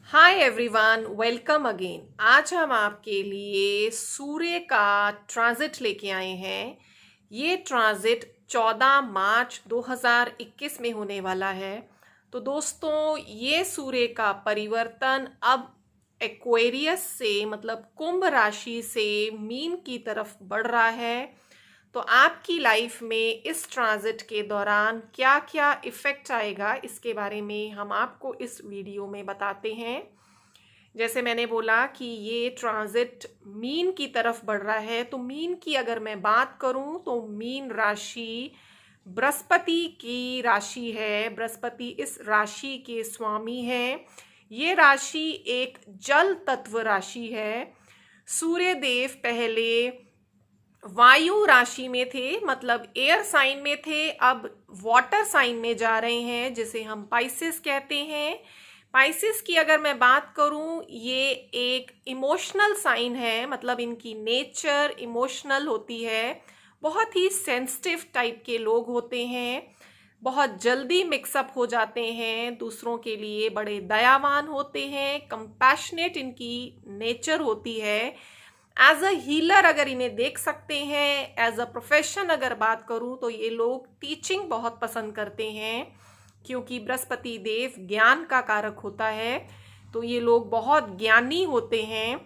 Hi everyone, welcome again. आज हम आपके लिए सूर्य का ट्रांजिट लेके आए हैं। ये ट्रांजिट 14 मार्च 2021 में होने वाला है। तो दोस्तों, ये सूर्य का परिवर्तन अब एक्वेरियस से मतलब कुंभ राशि से मीन की तरफ बढ़ रहा है। तो आपकी लाइफ में इस ट्रांजिट के दौरान क्या क्या इफ़ेक्ट आएगा, इसके बारे में हम आपको इस वीडियो में बताते हैं। जैसे मैंने बोला कि ये ट्रांजिट मीन की तरफ बढ़ रहा है, तो मीन की अगर मैं बात करूं तो मीन राशि बृहस्पति की राशि है। बृहस्पति इस राशि के स्वामी हैं। ये राशि एक जल तत्व राशि है। सूर्य देव पहले वायु राशि में थे, मतलब एयर साइन में थे, अब वाटर साइन में जा रहे हैं, जिसे हम पाइसेस कहते हैं। पाइसेस की अगर मैं बात करूं, ये एक इमोशनल साइन है, मतलब इनकी नेचर इमोशनल होती है। बहुत ही सेंसिटिव टाइप के लोग होते हैं, बहुत जल्दी मिक्सअप हो जाते हैं, दूसरों के लिए बड़े दयावान होते हैं, कंपैशनेट इनकी नेचर होती है। एज अ हीलर अगर इन्हें देख सकते हैं, एज अ प्रोफेशन अगर बात करूं तो ये लोग टीचिंग बहुत पसंद करते हैं, क्योंकि बृहस्पति देव ज्ञान का कारक होता है। तो ये लोग बहुत ज्ञानी होते हैं।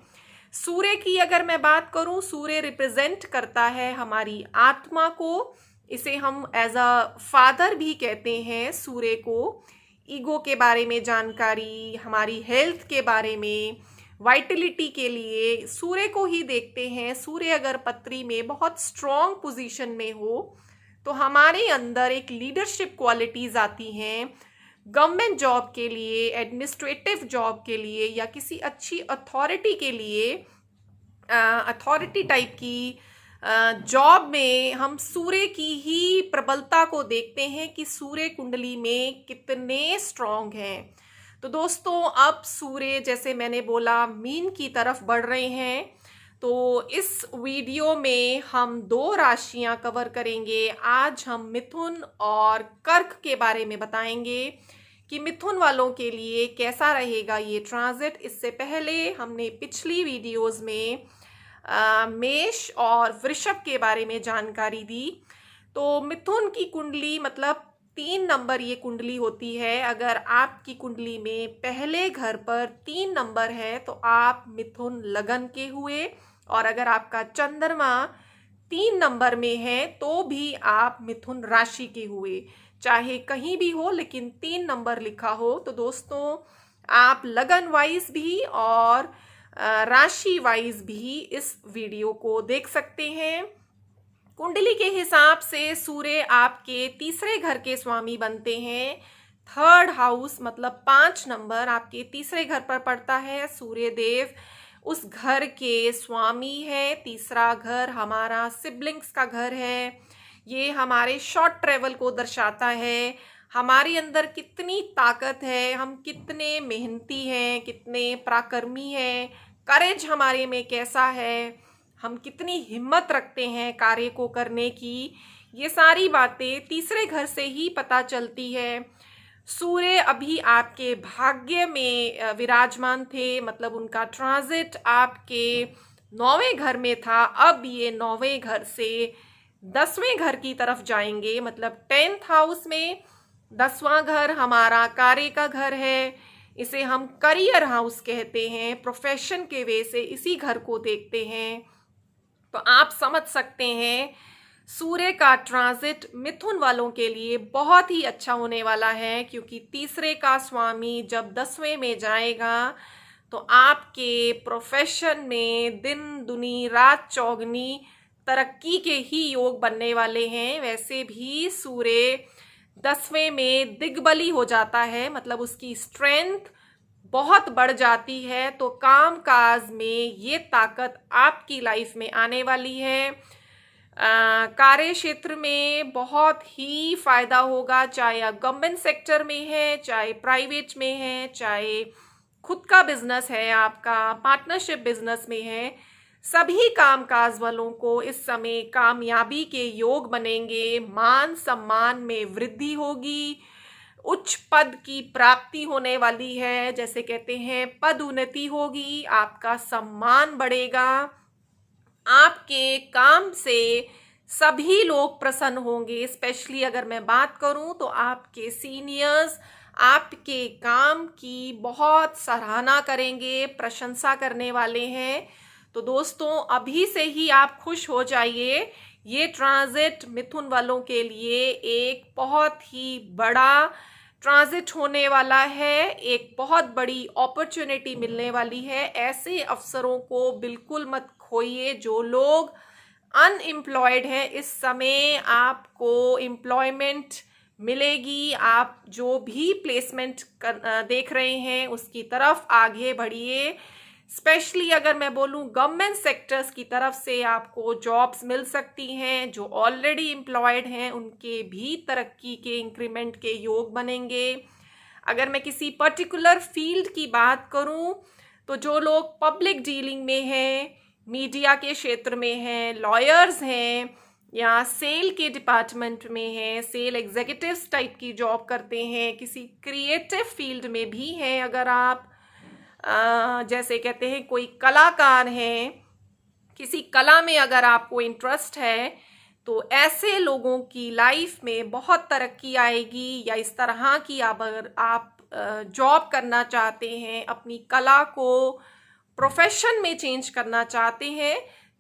सूर्य की अगर मैं बात करूं, सूर्य रिप्रेजेंट करता है हमारी आत्मा को। इसे हम एज अ फादर भी कहते हैं सूर्य को। ईगो के बारे में जानकारी, हमारी हेल्थ के बारे में, वाइटलिटी के लिए सूर्य को ही देखते हैं। सूर्य अगर पत्री में बहुत स्ट्रॉन्ग पोजीशन में हो तो हमारे अंदर एक लीडरशिप क्वालिटीज आती हैं। गवर्नमेंट जॉब के लिए, एडमिनिस्ट्रेटिव जॉब के लिए, या किसी अच्छी अथॉरिटी के लिए, अथॉरिटी टाइप की जॉब में हम सूर्य की ही प्रबलता को देखते हैं कि सूर्य कुंडली में कितने स्ट्रॉन्ग हैं। तो दोस्तों, अब सूर्य जैसे मैंने बोला मीन की तरफ बढ़ रहे हैं। तो इस वीडियो में हम दो राशियां कवर करेंगे। आज हम मिथुन और कर्क के बारे में बताएंगे कि मिथुन वालों के लिए कैसा रहेगा ये ट्रांजिट। इससे पहले हमने पिछली वीडियोस में मेष और वृषभ के बारे में जानकारी दी। तो मिथुन की कुंडली मतलब 3 नंबर ये कुंडली होती है। अगर आपकी कुंडली में पहले घर पर 3 नंबर है तो आप मिथुन लगन के हुए, और अगर आपका चंद्रमा 3 नंबर में है तो भी आप मिथुन राशि के हुए। चाहे कहीं भी हो, लेकिन 3 नंबर लिखा हो। तो दोस्तों, आप लगन वाइज भी और राशि वाइज भी इस वीडियो को देख सकते हैं। कुंडली के हिसाब से सूर्य आपके तीसरे घर के स्वामी बनते हैं। थर्ड हाउस मतलब 5 नंबर आपके तीसरे घर पर पड़ता है। सूर्य देव उस घर के स्वामी है। तीसरा घर हमारा सिबलिंग्स का घर है। ये हमारे शॉर्ट ट्रेवल को दर्शाता है। हमारे अंदर कितनी ताकत है, हम कितने मेहनती हैं, कितने पराक्रमी हैं, करेज हमारे में कैसा है, हम कितनी हिम्मत रखते हैं कार्य को करने की। ये सारी बातें तीसरे घर से ही पता चलती है। सूर्य अभी आपके भाग्य में विराजमान थे, मतलब उनका ट्रांजिट आपके 9वें घर में था। अब ये 9वें घर से 10वें घर की तरफ जाएंगे, मतलब 10th हाउस में। 10वां घर हमारा कार्य का घर है। इसे हम करियर हाउस कहते हैं। प्रोफेशन के वे से इसी घर को देखते हैं। तो आप समझ सकते हैं सूर्य का ट्रांजिट मिथुन वालों के लिए बहुत ही अच्छा होने वाला है, क्योंकि तीसरे का स्वामी जब 10वें में जाएगा तो आपके प्रोफेशन में दिन दुनी रात चौगनी तरक्की के ही योग बनने वाले हैं। वैसे भी सूर्य 10वें में दिग्बली हो जाता है, मतलब उसकी स्ट्रेंथ बहुत बढ़ जाती है। तो काम काज में ये ताकत आपकी लाइफ में आने वाली है। कार्य क्षेत्र में बहुत ही फायदा होगा, चाहे आप गवर्नमेंट सेक्टर में है, चाहे प्राइवेट में है, चाहे खुद का बिजनेस है, आपका पार्टनरशिप बिजनेस में है। सभी कामकाज वालों को इस समय कामयाबी के योग बनेंगे। मान सम्मान में वृद्धि होगी। उच्च पद की प्राप्ति होने वाली है, जैसे कहते हैं पद उन्नति होगी, आपका सम्मान बढ़ेगा, आपके काम से सभी लोग प्रसन्न होंगे। स्पेशली अगर मैं बात करूं तो आपके सीनियर्स आपके काम की बहुत सराहना करेंगे, प्रशंसा करने वाले हैं। तो दोस्तों अभी से ही आप खुश हो जाइए। ये ट्रांजिट मिथुन वालों के लिए एक बहुत ही बड़ा ट्रांजिट होने वाला है, एक बहुत बड़ी अपॉर्चुनिटी मिलने वाली है। ऐसे अवसरों को बिल्कुल मत खोइए। जो लोग अनएम्प्लॉयड हैं, इस समय आपको एम्प्लॉयमेंट मिलेगी। आप जो भी प्लेसमेंट देख रहे हैं उसकी तरफ आगे बढ़िए। स्पेशली अगर मैं बोलूं गवर्नमेंट सेक्टर्स की तरफ से आपको जॉब्स मिल सकती हैं। जो ऑलरेडी एम्प्लॉयड हैं उनके भी तरक्की के इंक्रीमेंट के योग बनेंगे। अगर मैं किसी पर्टिकुलर फील्ड की बात करूं तो जो लोग पब्लिक डीलिंग में हैं, मीडिया के क्षेत्र में हैं, लॉयर्स हैं या सेल के डिपार्टमेंट में हैं, सेल एग्जीक्यूटिव्स टाइप की जॉब करते हैं, किसी क्रिएटिव फील्ड में भी हैं, अगर आप जैसे कहते हैं कोई कलाकार हैं, किसी कला में अगर आपको इंटरेस्ट है तो ऐसे लोगों की लाइफ में बहुत तरक्की आएगी। या इस तरह की अगर आप जॉब करना चाहते हैं, अपनी कला को प्रोफेशन में चेंज करना चाहते हैं,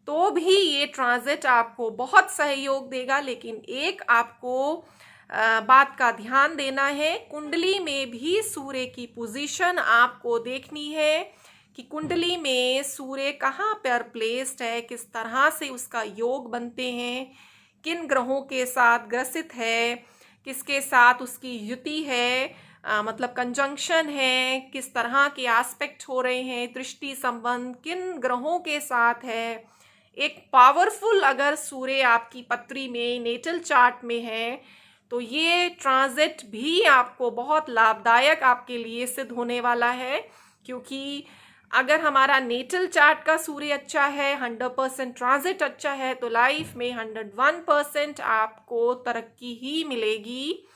तो भी ये ट्रांजिट आपको बहुत सहयोग देगा। लेकिन एक आपको बात का ध्यान देना है, कुंडली में भी सूर्य की पोजीशन आपको देखनी है कि कुंडली में सूर्य कहाँ पर प्लेस्ड है, किस तरह से उसका योग बनते हैं, किन ग्रहों के साथ ग्रसित है, किसके साथ उसकी युति है, मतलब कंजंक्शन है, किस तरह के एस्पेक्ट हो रहे हैं, दृष्टि संबंध किन ग्रहों के साथ है। एक पावरफुल अगर सूर्य आपकी पत्री में नेटल चार्ट में है तो ये ट्रांजिट भी आपको बहुत लाभदायक आपके लिए सिद्ध होने वाला है। क्योंकि अगर हमारा नेटल चार्ट का सूर्य अच्छा है, 100% ट्रांजिट अच्छा है, तो लाइफ में 101% आपको तरक्की ही मिलेगी।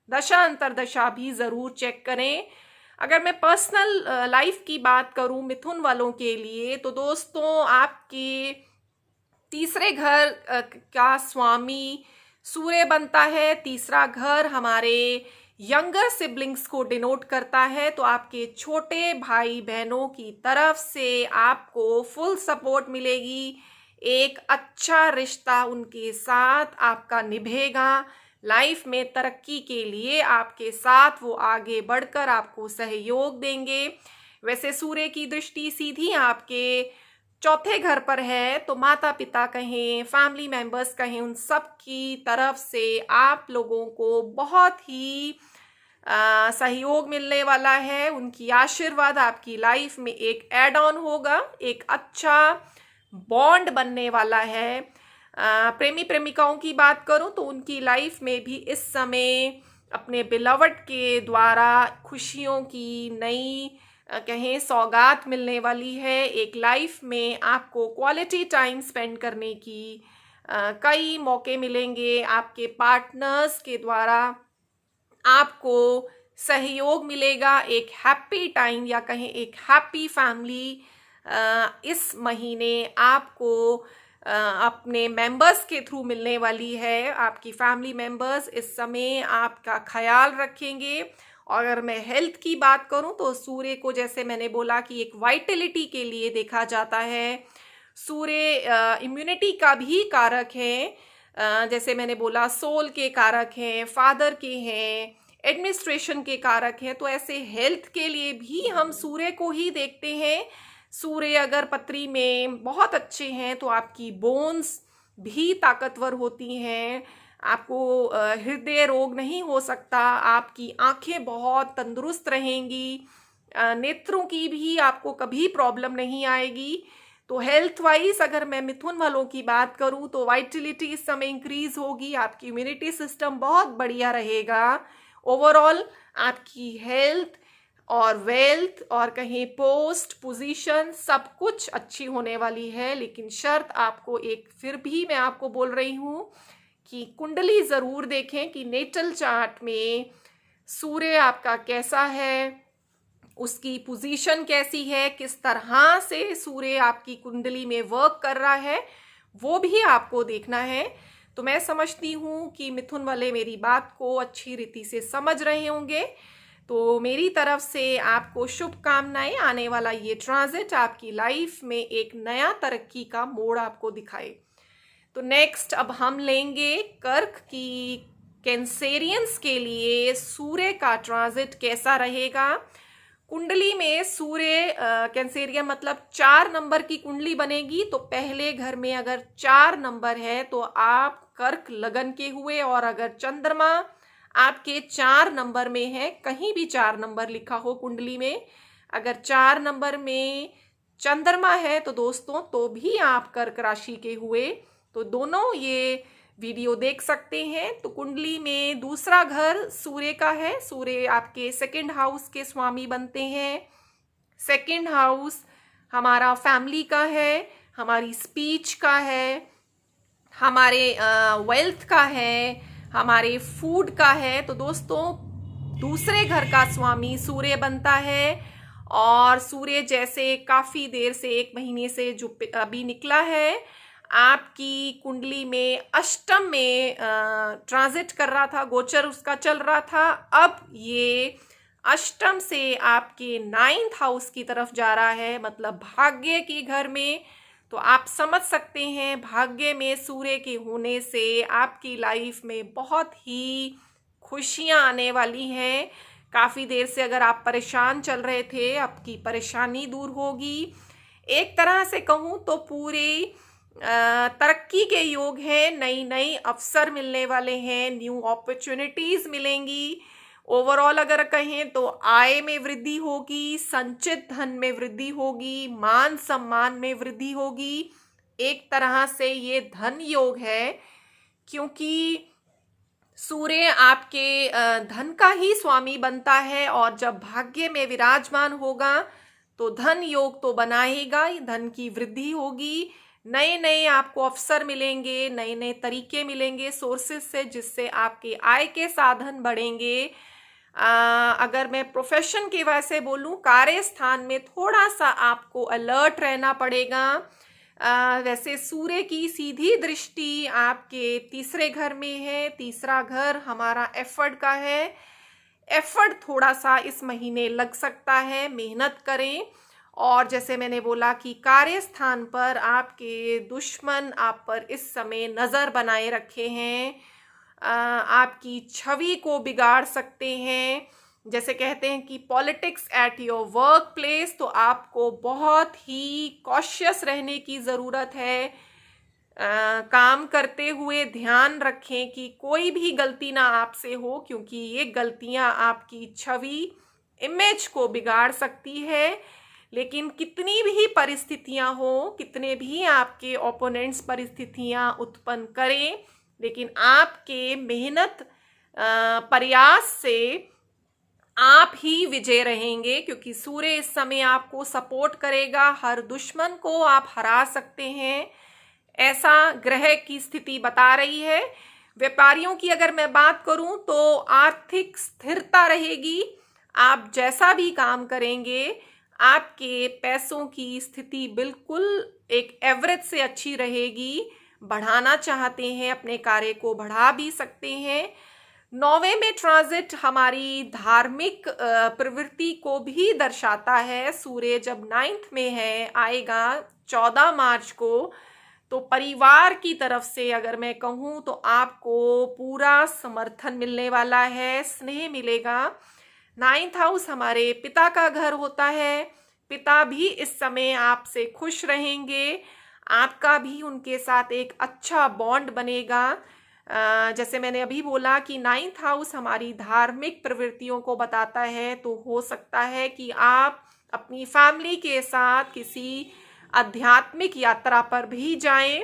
दशा अंतरदशा भी ज़रूर चेक करें। अगर मैं पर्सनल लाइफ की बात करूं मिथुन वालों के लिए तो दोस्तों आपके तीसरे घर का स्वामी सूर्य बनता है। तीसरा घर हमारे यंगर सिबलिंग्स को डिनोट करता है। तो आपके छोटे भाई बहनों की तरफ से आपको फुल सपोर्ट मिलेगी। एक अच्छा रिश्ता उनके साथ आपका निभेगा। लाइफ में तरक्की के लिए आपके साथ वो आगे बढ़कर आपको सहयोग देंगे। वैसे सूर्य की दृष्टि सीधी आपके चौथे घर पर है, तो माता पिता कहें, फैमिली मेंबर्स कहें, उन सब की तरफ से आप लोगों को बहुत ही सहयोग मिलने वाला है। उनकी आशीर्वाद आपकी लाइफ में एक ऐड ऑन होगा, एक अच्छा बॉन्ड बनने वाला है। प्रेमी प्रेमिकाओं की बात करूं तो उनकी लाइफ में भी इस समय अपने बिलवड के द्वारा खुशियों की नई कहें सौगात मिलने वाली है। एक लाइफ में आपको क्वालिटी टाइम स्पेंड करने की कई मौके मिलेंगे। आपके पार्टनर्स के द्वारा आपको सहयोग मिलेगा। एक हैप्पी टाइम या कहें एक हैप्पी फैमिली इस महीने आपको अपने मेंबर्स के थ्रू मिलने वाली है। आपकी फैमिली मेंबर्स इस समय आपका ख्याल रखेंगे। और अगर मैं हेल्थ की बात करूं तो सूर्य को जैसे मैंने बोला कि एक वाइटलिटी के लिए देखा जाता है। सूर्य इम्यूनिटी का भी कारक है, जैसे मैंने बोला सोल के कारक हैं, फादर के हैं, एडमिनिस्ट्रेशन के कारक हैं। तो ऐसे हेल्थ के लिए भी हम सूर्य को ही देखते हैं। सूर्य अगर पत्री में बहुत अच्छे हैं तो आपकी बोन्स भी ताकतवर होती हैं, आपको हृदय रोग नहीं हो सकता, आपकी आंखें बहुत तंदुरुस्त रहेंगी, नेत्रों की भी आपको कभी प्रॉब्लम नहीं आएगी। तो हेल्थ वाइज अगर मैं मिथुन वालों की बात करूं तो वाइटलिटी इस समय इंक्रीज होगी, आपकी इम्यूनिटी सिस्टम बहुत बढ़िया रहेगा। ओवरऑल आपकी हेल्थ और वेल्थ और कहीं पोस्ट पोजीशन सब कुछ अच्छी होने वाली है। लेकिन शर्त आपको एक फिर भी मैं आपको बोल रही हूँ कि कुंडली ज़रूर देखें कि नेटल चार्ट में सूर्य आपका कैसा है, उसकी पोजीशन कैसी है, किस तरह से सूर्य आपकी कुंडली में वर्क कर रहा है, वो भी आपको देखना है। तो मैं समझती हूँ कि मिथुन वाले मेरी बात को अच्छी रीति से समझ रहे होंगे। तो मेरी तरफ से आपको शुभकामनाएं, आने वाला ये ट्रांजिट आपकी लाइफ में एक नया तरक्की का मोड़ आपको दिखाए। तो नेक्स्ट अब हम लेंगे कर्क की कैंसेरियंस के लिए सूर्य का ट्रांजिट कैसा रहेगा। कुंडली में सूर्य कैंसेरियन मतलब 4 नंबर की कुंडली बनेगी। तो पहले घर में अगर 4 नंबर है तो आप कर्क लगन के हुए, और अगर चंद्रमा आपके 4 नंबर में है, कहीं भी 4 नंबर लिखा हो कुंडली में, अगर 4 नंबर में चंद्रमा है तो दोस्तों तो भी आप कर्क राशि के हुए। तो दोनों ये वीडियो देख सकते हैं। तो कुंडली में दूसरा घर सूर्य का है, सूर्य आपके सेकंड हाउस के स्वामी बनते हैं। सेकंड हाउस हमारा फैमिली का है, हमारी स्पीच का है, हमारे वेल्थ का है, हमारे फूड का है। तो दोस्तों दूसरे घर का स्वामी सूर्य बनता है, और सूर्य जैसे काफ़ी देर से 1 महीने से जो अभी निकला है आपकी कुंडली में अष्टम में ट्रांजिट कर रहा था, गोचर उसका चल रहा था। अब ये अष्टम से आपके 9th हाउस की तरफ जा रहा है, मतलब भाग्य के घर में। तो आप समझ सकते हैं भाग्य में सूर्य के होने से आपकी लाइफ में बहुत ही खुशियां आने वाली हैं। काफ़ी देर से अगर आप परेशान चल रहे थे, आपकी परेशानी दूर होगी। एक तरह से कहूँ तो पूरी तरक्की के योग हैं, नई नई अवसर मिलने वाले हैं, न्यू अपॉर्चुनिटीज मिलेंगी। ओवरऑल अगर कहें तो आय में वृद्धि होगी, संचित धन में वृद्धि होगी, मान सम्मान में वृद्धि होगी। एक तरह से ये धन योग है, क्योंकि सूर्य आपके धन का ही स्वामी बनता है, और जब भाग्य में विराजमान होगा तो धन योग तो बनाएगा, धन की वृद्धि होगी, नए नए आपको अवसर मिलेंगे, नए नए तरीके मिलेंगे सोर्सेस से, जिससे आपके आय के साधन बढ़ेंगे। अगर मैं प्रोफेशन की वजह से बोलूँ, कार्य स्थान में थोड़ा सा आपको अलर्ट रहना पड़ेगा। वैसे सूर्य की सीधी दृष्टि आपके तीसरे घर में है, तीसरा घर हमारा एफर्ट का है। एफर्ट थोड़ा सा इस महीने लग सकता है, मेहनत करें। और जैसे मैंने बोला कि कार्य स्थान पर आपके दुश्मन आप पर इस समय नज़र बनाए रखे हैं, आपकी छवि को बिगाड़ सकते हैं। जैसे कहते हैं कि politics at your work place, तो आपको बहुत ही कॉशियस रहने की ज़रूरत है। काम करते हुए ध्यान रखें कि कोई भी गलती ना आपसे हो, क्योंकि ये गलतियां आपकी छवि, इमेज को बिगाड़ सकती है। लेकिन कितनी भी परिस्थितियां हो, कितने भी आपके ओपोनेंट्स परिस्थितियां उत्पन्न करें, लेकिन आपके मेहनत प्रयास से आप ही विजय रहेंगे, क्योंकि सूर्य इस समय आपको सपोर्ट करेगा। हर दुश्मन को आप हरा सकते हैं, ऐसा ग्रह की स्थिति बता रही है। व्यापारियों की अगर मैं बात करूं तो आर्थिक स्थिरता रहेगी। आप जैसा भी काम करेंगे, आपके पैसों की स्थिति बिल्कुल एक एवरेज से अच्छी रहेगी। बढ़ाना चाहते हैं अपने कार्य को, बढ़ा भी सकते हैं। 9वें में ट्रांजिट हमारी धार्मिक प्रवृत्ति को भी दर्शाता है। सूर्य जब 9th में है, आएगा 14 मार्च को, तो परिवार की तरफ से अगर मैं कहूँ तो आपको पूरा समर्थन मिलने वाला है, स्नेह मिलेगा। 9th हाउस हमारे पिता का घर होता है, पिता भी इस समय आपसे खुश रहेंगे, आपका भी उनके साथ एक अच्छा बॉन्ड बनेगा। जैसे मैंने अभी बोला कि 9th हाउस हमारी धार्मिक प्रवृत्तियों को बताता है, तो हो सकता है कि आप अपनी फैमिली के साथ किसी आध्यात्मिक यात्रा पर भी जाएं,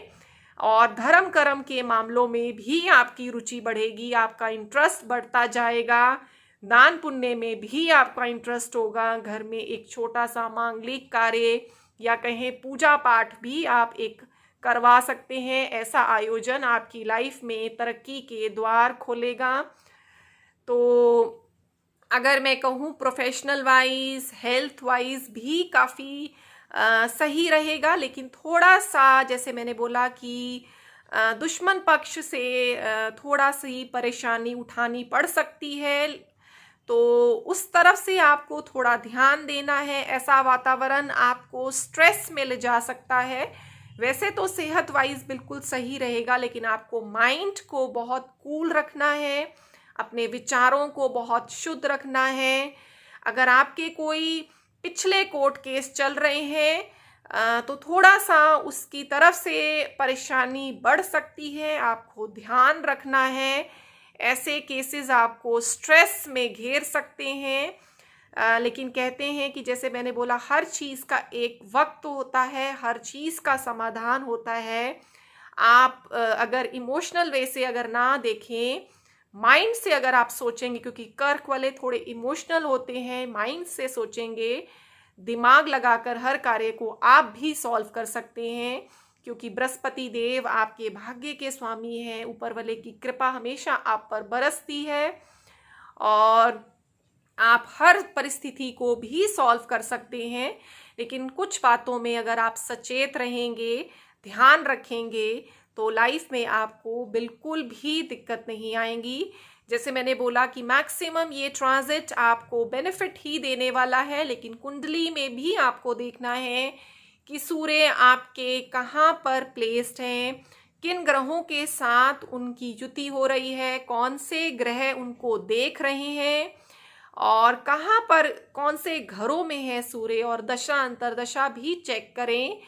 और धर्म कर्म के मामलों में भी आपकी रुचि बढ़ेगी, आपका इंटरेस्ट बढ़ता जाएगा। दान पुण्य में भी आपका इंटरेस्ट होगा। घर में एक छोटा सा मांगलिक कार्य या कहें पूजा पाठ भी आप एक करवा सकते हैं। ऐसा आयोजन आपकी लाइफ में तरक्की के द्वार खोलेगा। तो अगर मैं कहूँ प्रोफेशनल वाइज, हेल्थ वाइज भी काफ़ी सही रहेगा, लेकिन थोड़ा सा जैसे मैंने बोला कि दुश्मन पक्ष से थोड़ा सी परेशानी उठानी पड़ सकती है, तो उस तरफ से आपको थोड़ा ध्यान देना है। ऐसा वातावरण आपको स्ट्रेस में ले जा सकता है। वैसे तो सेहत वाइज बिल्कुल सही रहेगा, लेकिन आपको माइंड को बहुत कूल रखना है, अपने विचारों को बहुत शुद्ध रखना है। अगर आपके कोई पिछले कोर्ट केस चल रहे हैं तो थोड़ा सा उसकी तरफ से परेशानी बढ़ सकती है, आपको ध्यान रखना है। ऐसे केसेस आपको स्ट्रेस में घेर सकते हैं। लेकिन कहते हैं कि जैसे मैंने बोला, हर चीज़ का एक वक्त होता है, हर चीज़ का समाधान होता है। आप अगर इमोशनल वे से अगर ना देखें, माइंड से अगर आप सोचेंगे, क्योंकि कर्क वाले थोड़े इमोशनल होते हैं, माइंड से सोचेंगे, दिमाग लगाकर हर कार्य को आप भी सॉल्व कर सकते हैं, क्योंकि बृहस्पति देव आपके भाग्य के स्वामी हैं। ऊपर वाले की कृपा हमेशा आप पर बरसती है और आप हर परिस्थिति को भी सॉल्व कर सकते हैं। लेकिन कुछ बातों में अगर आप सचेत रहेंगे, ध्यान रखेंगे, तो लाइफ में आपको बिल्कुल भी दिक्कत नहीं आएंगी। जैसे मैंने बोला कि मैक्सिमम ये ट्रांजिट आपको बेनिफिट ही देने वाला है, लेकिन कुंडली में भी आपको देखना है कि सूर्य आपके कहाँ पर प्लेस्ड हैं, किन ग्रहों के साथ उनकी युति हो रही है, कौन से ग्रह उनको देख रहे हैं और कहाँ पर कौन से घरों में है सूर्य, और दशा अंतरदशा भी चेक करें।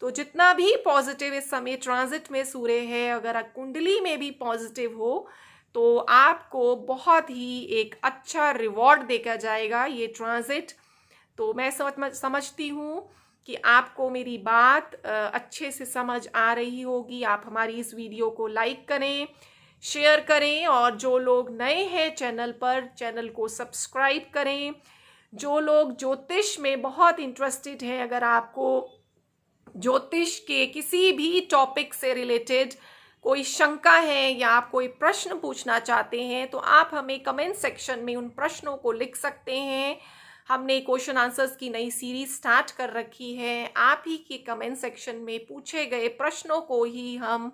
तो जितना भी पॉजिटिव इस समय ट्रांजिट में सूर्य है, अगर कुंडली में भी पॉजिटिव हो तो आपको बहुत ही एक अच्छा रिवॉर्ड देकर जाएगा ये ट्रांजिट। तो मैं समझती हूँ कि आपको मेरी बात अच्छे से समझ आ रही होगी। आप हमारी इस वीडियो को लाइक करें, शेयर करें, और जो लोग नए हैं चैनल पर, चैनल को सब्सक्राइब करें। जो लोग ज्योतिष में बहुत इंटरेस्टेड हैं, अगर आपको ज्योतिष के किसी भी टॉपिक से रिलेटेड कोई शंका है या आप कोई प्रश्न पूछना चाहते हैं, तो आप हमें कमेंट सेक्शन में उन प्रश्नों को लिख सकते हैं। हमने क्वेश्चन आंसर्स की नई सीरीज स्टार्ट कर रखी है। आप ही के कमेंट सेक्शन में पूछे गए प्रश्नों को ही हम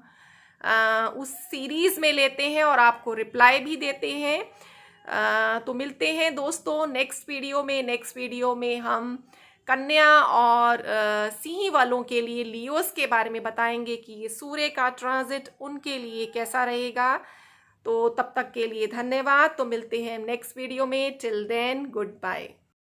उस सीरीज में लेते हैं और आपको रिप्लाई भी देते हैं। तो मिलते हैं दोस्तों नेक्स्ट वीडियो में हम कन्या और सिंह वालों के लिए, लियोस के बारे में बताएंगे कि ये सूर्य का ट्रांजिट उनके लिए कैसा रहेगा। तो तब तक के लिए धन्यवाद। तो मिलते हैं नेक्स्ट वीडियो में। Till then, good bye.